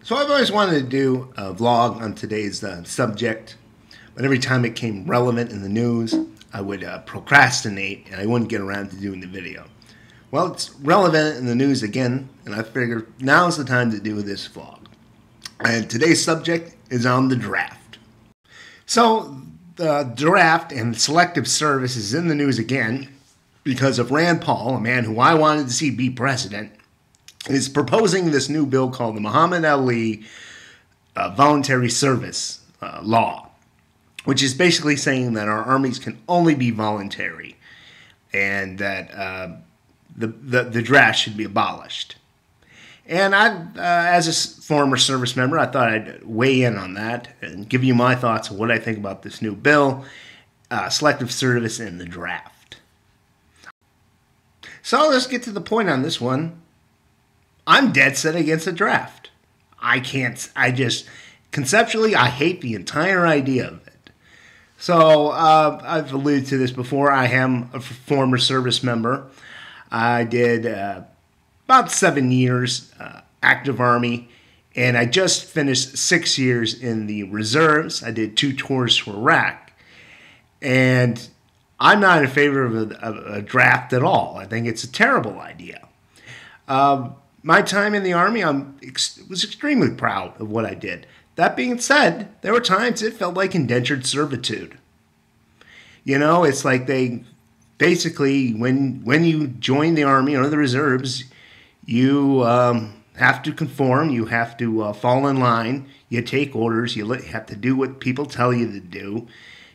So I've always wanted to do a vlog on today's subject, but every time it came relevant in the news, I would procrastinate and I wouldn't get around to doing the video. Well, it's relevant in the news again, and I figured now's the time to do this vlog. And today's subject is on the draft. So the draft and selective service is in the news again because of Rand Paul, a man who I wanted to see be president, is proposing this new bill called the Muhammad Ali Voluntary Service Law, which is basically saying that our armies can only be voluntary and that the draft should be abolished. And I, as a former service member, I thought I'd weigh in on that and give you my thoughts on what I think about this new bill, selective service, and the draft. So let's get to the point on this one. I'm dead set against the draft. Conceptually, I hate the entire idea of it. So, I've alluded to this before. I am a former service member. I did about 7 years active Army, and I just finished 6 years in the reserves. I did 2 tours to Iraq, and I'm not in favor of a draft at all. I think it's a terrible idea. My time in the Army, I was extremely proud of what I did. That being said, there were times it felt like indentured servitude. You know, it's like they basically, when you join the Army or the reserves, you have to conform, you have to fall in line, you take orders, you have to do what people tell you to do,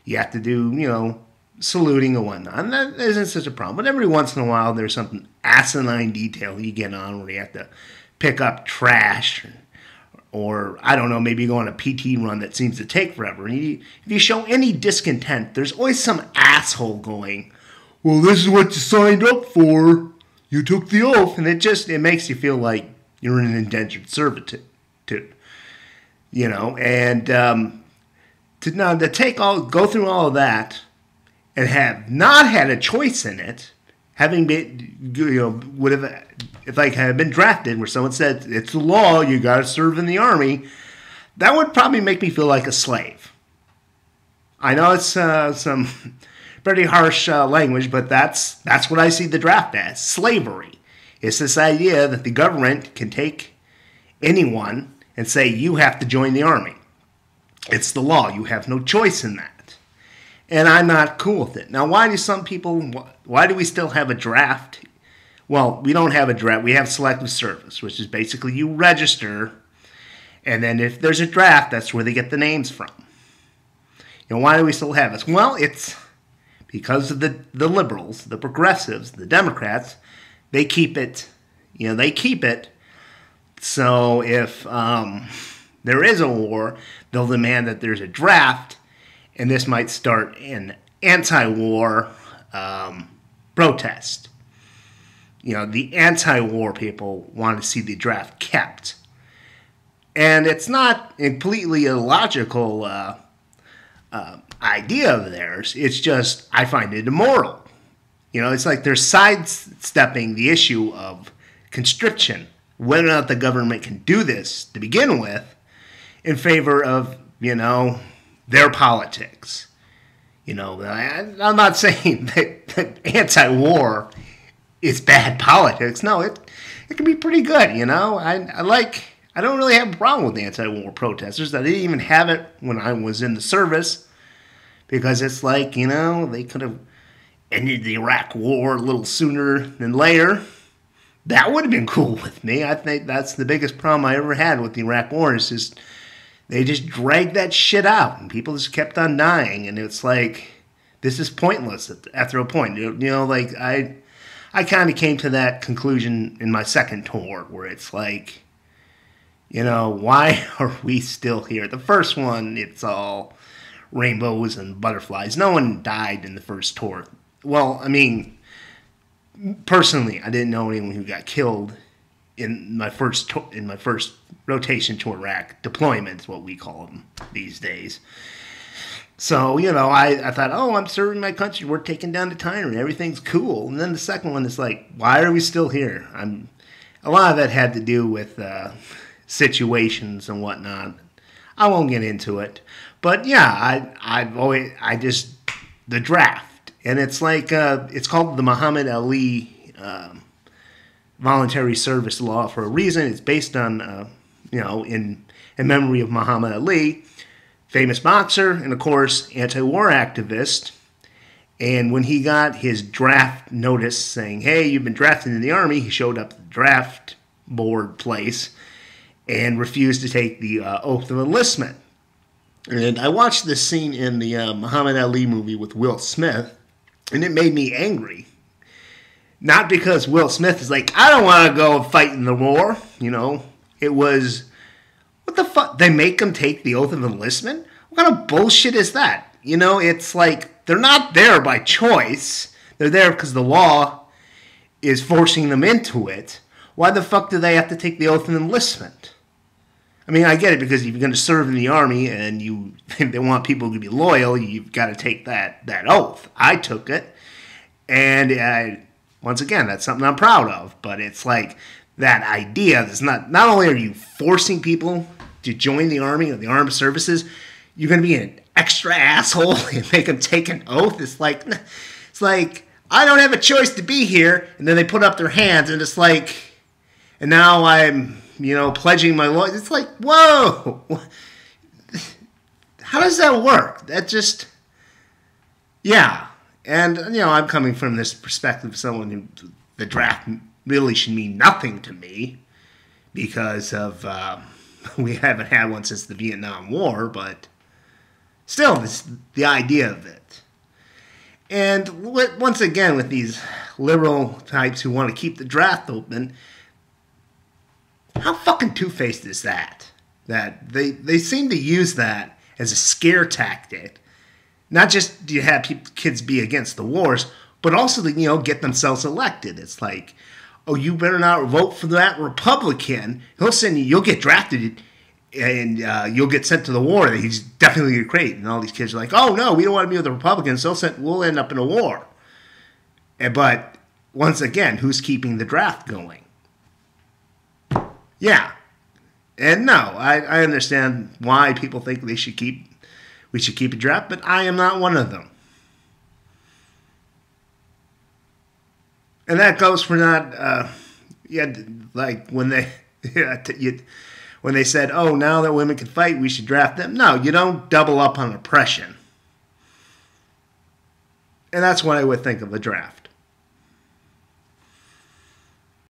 you have to do, saluting and whatnot. And that isn't such a problem. But every once in a while, there's some asinine detail you get on where you have to pick up trash or I don't know, maybe go on a PT run that seems to take forever. And if you show any discontent, there's always some asshole going, well, this is what you signed up for. You took the oath. And it makes you feel like you're in an indentured servitude. And to go through all of that and have not had a choice in it, having been, if I had been drafted where someone said, it's the law, you got to serve in the Army, that would probably make me feel like a slave. I know it's some pretty harsh language, but that's what I see the draft as, slavery. It's this idea that the government can take anyone and say, you have to join the Army. It's the law. You have no choice in that. And I'm not cool with it. Now, why do we still have a draft? Well, we don't have a draft. We have selective service, which is basically you register, and then if there's a draft, that's where they get the names from. Why do we still have this? Well, it's because of the liberals, the progressives, the Democrats. They keep it, they keep it. So if there is a war, they'll demand that there's a draft, and this might start an anti-war protest. The anti-war people want to see the draft kept. And it's not a completely illogical idea of theirs. It's just, I find it immoral. It's like they're sidestepping the issue of conscription, whether or not the government can do this to begin with, in favor of, their politics. I'm not saying that anti-war is bad politics. No, it can be pretty good, I don't really have a problem with the anti-war protesters. I didn't even have it when I was in the service because it's like, they could have ended the Iraq war a little sooner than later. That would have been cool with me. I think that's the biggest problem I ever had with the Iraq war is just they just dragged that shit out and people just kept on dying. And it's like, this is pointless after a point. I kind of came to that conclusion in my second tour where it's like, why are we still here? The first one, it's all rainbows and butterflies. No one died in the first tour. Well, personally, I didn't know anyone who got killed in my first rotation to Iraq. Deployment is what we call them these days. So, I thought, I'm serving my country. We're taking down the tyrant. Everything's cool. And then the second one is like, why are we still here? A lot of that had to do with situations and whatnot. I won't get into it, but yeah, I just the draft, and it's like it's called the Muhammad Ali voluntary service law for a reason. It's based on in memory of Muhammad Ali, famous boxer, and of course anti-war activist. And when he got his draft notice saying, "Hey, you've been drafted in the Army," he showed up at the draft board place and refused to take the oath of enlistment. And I watched this scene in the Muhammad Ali movie with Will Smith, and it made me angry. Not because Will Smith is like, I don't want to go fight in the war. It was, what the fuck? They make him take the oath of enlistment? What kind of bullshit is that? It's like, they're not there by choice. They're there because the law is forcing them into it. Why the fuck do they have to take the oath of enlistment? I mean, I get it, because if you're going to serve in the Army and they want people to be loyal, you've got to take that oath. I took it. And once again, that's something I'm proud of. But it's like that idea that's not only are you forcing people to join the Army or the armed services, you're going to be an extra asshole and make them take an oath. It's like I don't have a choice to be here. And then they put up their hands and it's like, and now I'm, pledging my loyalty. It's like, whoa. How does that work? That just, yeah. And, I'm coming from this perspective of someone who the draft really should mean nothing to me because of, we haven't had one since the Vietnam War, but still, the idea of it. And once again, with these liberal types who want to keep the draft open, how fucking two-faced is that? That they seem to use that as a scare tactic. Not just do you have kids be against the wars, but also to, get themselves elected. It's like, oh, you better not vote for that Republican. You'll get drafted and you'll get sent to the war that he's definitely going to create. And all these kids are like, oh, no, we don't want to be with the Republicans, so we'll end up in a war. But once again, who's keeping the draft going? Yeah. And no, I understand why people think we should keep a draft, but I am not one of them. And that goes for not, like when they, when they said, oh, now that women can fight, we should draft them. No, you don't double up on oppression. And that's what I would think of a draft.